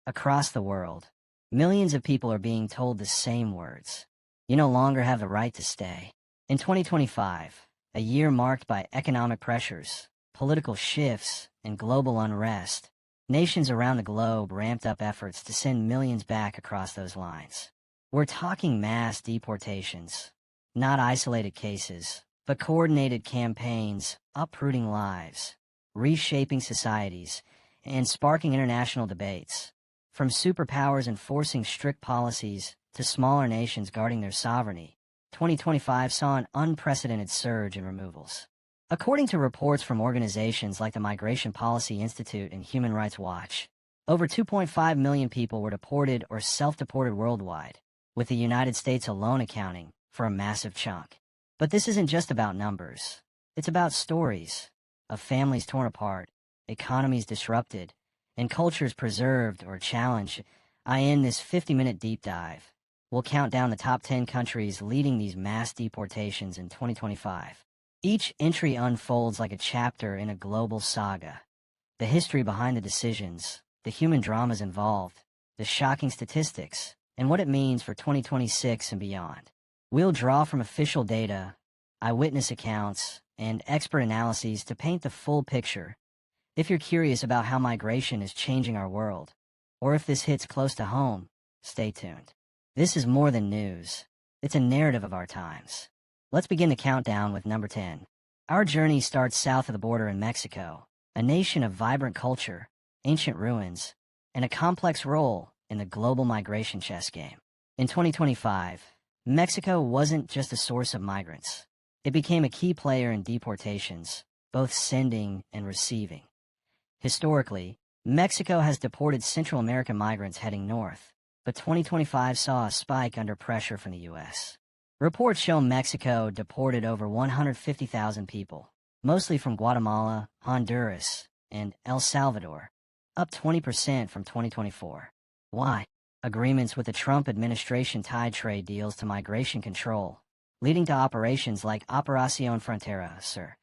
Across the world, millions of people are being told the same words. You no longer have the right to stay. In 2025, a year marked by economic pressures, political shifts, and global unrest, nations around the globe ramped up efforts to send millions back across those lines. We're talking mass deportations, not isolated cases, but coordinated campaigns uprooting lives, reshaping societies, and sparking international debates. From superpowers enforcing strict policies to smaller nations guarding their sovereignty, 2025 saw an unprecedented surge in removals. According to reports from organizations like the Migration Policy Institute and Human Rights Watch, over 2.5 million people were deported or self-deported worldwide, with the United States alone accounting for a massive chunk. But this isn't just about numbers. It's about stories of families torn apart, economies disrupted, and cultures preserved or challenged. I end this 50-minute deep dive. We'll count down the top 10 countries leading these mass deportations in 2025. Each entry unfolds like a chapter in a global saga. The history behind the decisions, the human dramas involved, the shocking statistics, and what it means for 2026 and beyond. We'll draw from official data, eyewitness accounts, and expert analyses to paint the full picture. If you're curious about how migration is changing our world, or if this hits close to home, stay tuned. This is more than news. It's a narrative of our times. Let's begin the countdown with number 10. Our journey starts south of the border in Mexico, a nation of vibrant culture, ancient ruins, and a complex role in the global migration chess game. In 2025, Mexico wasn't just a source of migrants. It became a key player in deportations, both sending and receiving. Historically, Mexico has deported Central American migrants heading north, but 2025 saw a spike under pressure from the U.S. Reports show Mexico deported over 150,000 people, mostly from Guatemala, Honduras, and El Salvador, up 20% from 2024. Why? Agreements with the Trump administration tied trade deals to migration control, leading to operations like Operación Frontera Sur,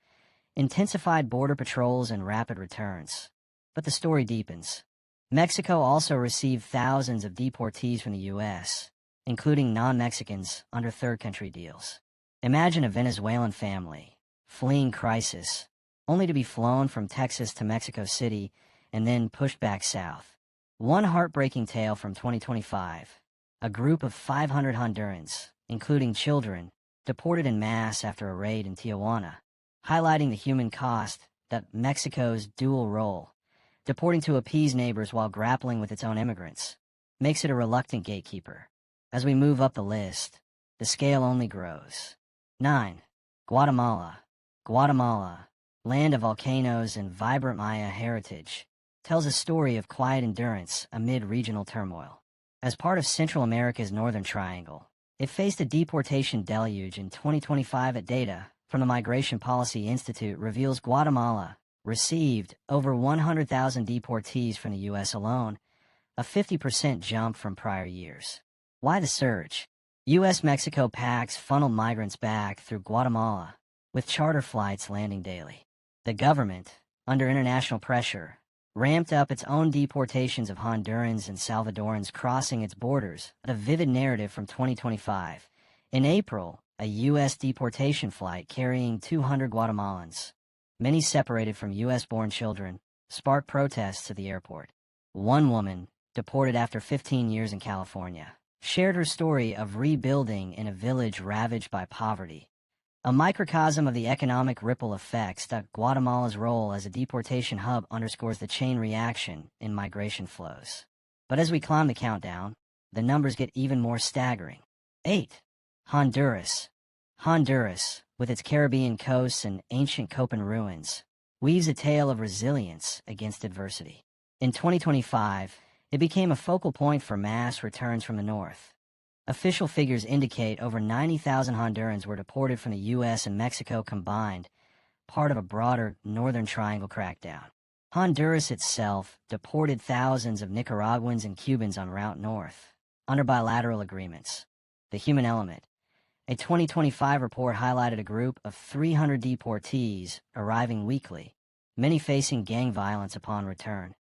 intensified border patrols and rapid returns. But the story deepens. Mexico also received thousands of deportees from the U.S., including non-Mexicans under third-country deals. Imagine a Venezuelan family, fleeing crisis, only to be flown from Texas to Mexico City and then pushed back south. One heartbreaking tale from 2025, a group of 500 Hondurans, including children, deported en masse after a raid in Tijuana, highlighting the human cost that Mexico's dual role, deporting to appease neighbors while grappling with its own immigrants, makes it a reluctant gatekeeper. As we move up the list, the scale only grows. 9. Guatemala. Guatemala, land of volcanoes and vibrant Maya heritage, tells a story of quiet endurance amid regional turmoil. As part of Central America's Northern Triangle, it faced a deportation deluge in 2025. At data from the Migration Policy Institute reveals Guatemala received over 100,000 deportees from the U.S. alone, a 50% jump from prior years. Why the surge? U.S.-Mexico pacts funneled migrants back through Guatemala, with charter flights landing daily. The government, under international pressure, ramped up its own deportations of Hondurans and Salvadorans crossing its borders, a vivid narrative from 2025. In April, a U.S. deportation flight carrying 200 Guatemalans, many separated from U.S.-born children, sparked protests at the airport. One woman, deported after 15 years in California, shared her story of rebuilding in a village ravaged by poverty, a microcosm of the economic ripple effects that Guatemala's role as a deportation hub underscores the chain reaction in migration flows. But as we climb the countdown, the numbers get even more staggering. 8. Honduras. Honduras, with its Caribbean coasts and ancient Copan ruins, weaves a tale of resilience against adversity. In 2025, it became a focal point for mass returns from the north. Official figures indicate over 90,000 Hondurans were deported from the U.S. and Mexico combined, part of a broader Northern Triangle crackdown. Honduras itself deported thousands of Nicaraguans and Cubans en route north, under bilateral agreements. The human element. A 2025 report highlighted a group of 300 deportees arriving weekly, many facing gang violence upon return,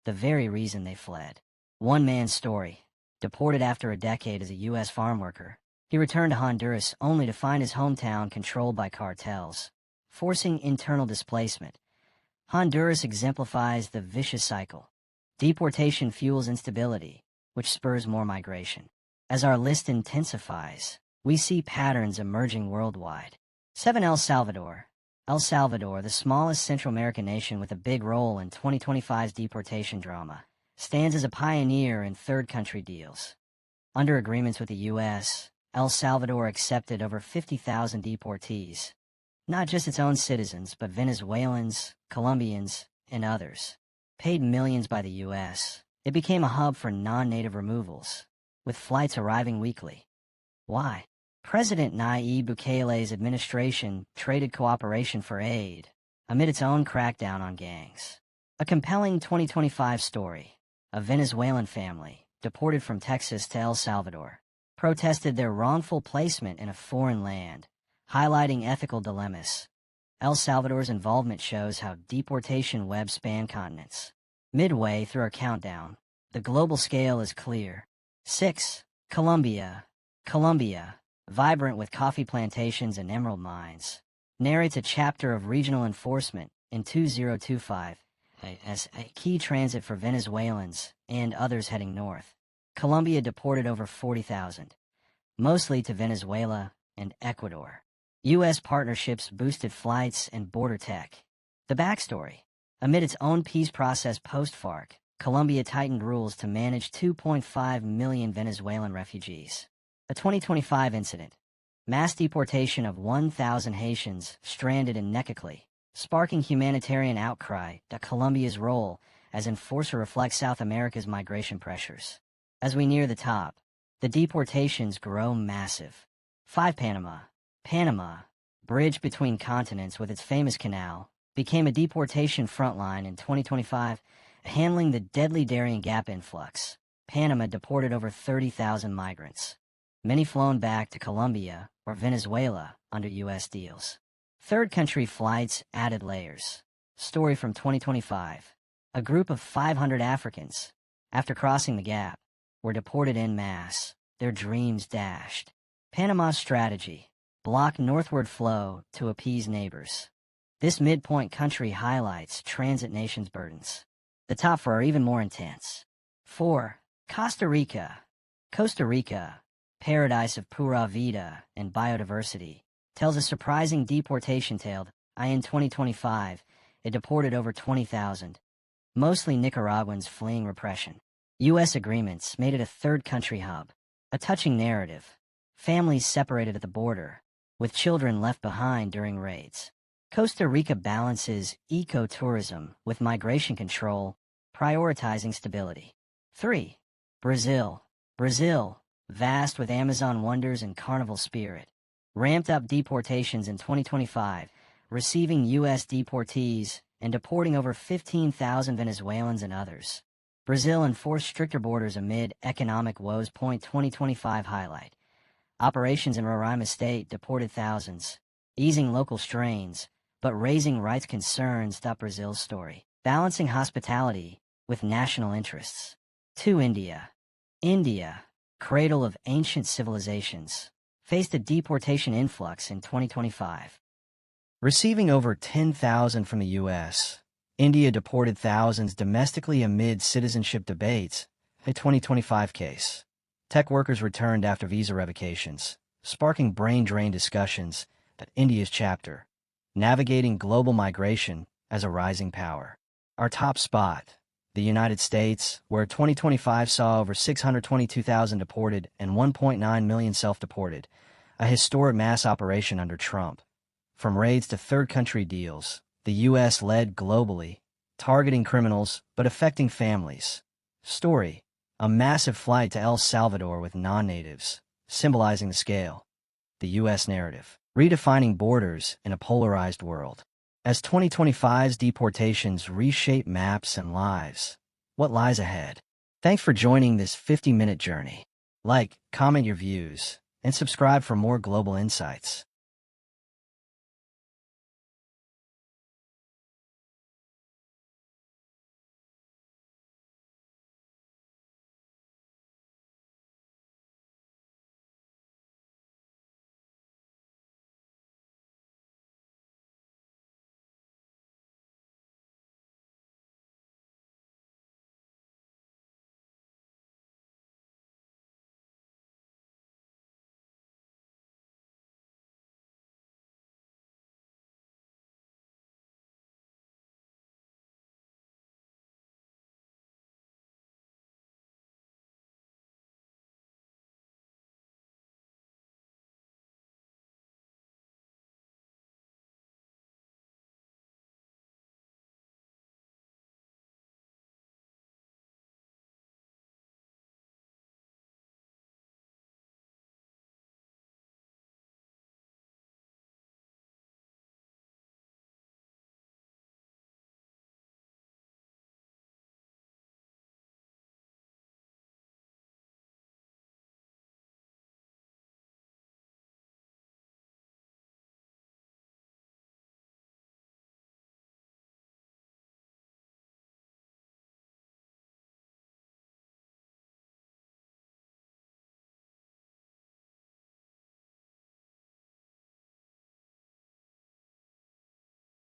the very reason they fled. One man's story. Deported after a decade as a U.S. farm worker, he returned to Honduras only to find his hometown controlled by cartels, forcing internal displacement. Honduras exemplifies the vicious cycle. Deportation fuels instability, which spurs more migration. As our list intensifies, we see patterns emerging worldwide. 7. El Salvador. El Salvador, the smallest Central American nation with a big role in 2025's deportation drama, stands as a pioneer in third-country deals. Under agreements with the U.S., El Salvador accepted over 50,000 deportees, not just its own citizens, but Venezuelans, Colombians, and others. Paid millions by the U.S., it became a hub for non-native removals, with flights arriving weekly. Why? President Nayib Bukele's administration traded cooperation for aid, amid its own crackdown on gangs. A compelling 2025 story. A Venezuelan family, deported from Texas to El Salvador, protested their wrongful placement in a foreign land, highlighting ethical dilemmas. El Salvador's involvement shows how deportation webs span continents. Midway through our countdown, the global scale is clear. 6. Colombia. Colombia, vibrant with coffee plantations and emerald mines, narrates a chapter of regional enforcement in 2025 as a key transit for Venezuelans and others heading north. Colombia deported over 40,000, mostly to Venezuela and Ecuador. U.S. partnerships boosted flights and border tech. The backstory. Amid its own peace process post-FARC, Colombia tightened rules to manage 2.5 million Venezuelan refugees. A 2025 incident. Mass deportation of 1,000 Haitians stranded in Necoclí, sparking humanitarian outcry that Colombia's role as enforcer reflects South America's migration pressures. As we near the top, the deportations grow massive. 5. Panama. Panama, bridge between continents with its famous canal, became a deportation frontline in 2025, handling the deadly Darien Gap influx. Panama deported over 30,000 migrants, many flown back to Colombia or Venezuela under U.S. deals. Third-country flights added layers. Story from 2025. A group of 500 Africans, after crossing the gap, were deported en masse, their dreams dashed. Panama's strategy: block northward flow to appease neighbors. This midpoint country highlights transit nations' burdens. The top four are even more intense. 4. Costa Rica. Costa Rica, paradise of pura vida and biodiversity, tells a surprising deportation tale. In 2025, it deported over 20,000, mostly Nicaraguans fleeing repression. U.S. agreements made it a third-country hub. A touching narrative. Families separated at the border, with children left behind during raids. Costa Rica balances ecotourism with migration control, prioritizing stability. 3. Brazil. Brazil, vast with Amazon wonders and carnival spirit, ramped up deportations in 2025, receiving U.S. deportees and deporting over 15,000 Venezuelans and others. Brazil enforced stricter borders amid economic woes. 2025 highlight. Operations in Roraima State deported thousands, easing local strains, but raising rights concerns. Brazil's story. Balancing hospitality with national interests. 2. India. India, cradle of ancient civilizations, faced a deportation influx in 2025. Receiving over 10,000 from the U.S., India deported thousands domestically amid citizenship debates. A 2025 case. Tech workers returned after visa revocations, sparking brain-drain discussions at India's chapter, navigating global migration as a rising power. Our top spot, the United States, where 2025 saw over 622,000 deported and 1.9 million self-deported, a historic mass operation under Trump. From raids to third-country deals, the U.S. led globally, targeting criminals but affecting families. Story: a massive flight to El Salvador with non-natives, symbolizing the scale. The U.S. narrative: redefining borders in a polarized world. As 2025's deportations reshape maps and lives, what lies ahead? Thanks for joining this 50-minute journey. Like, comment your views, and subscribe for more global insights.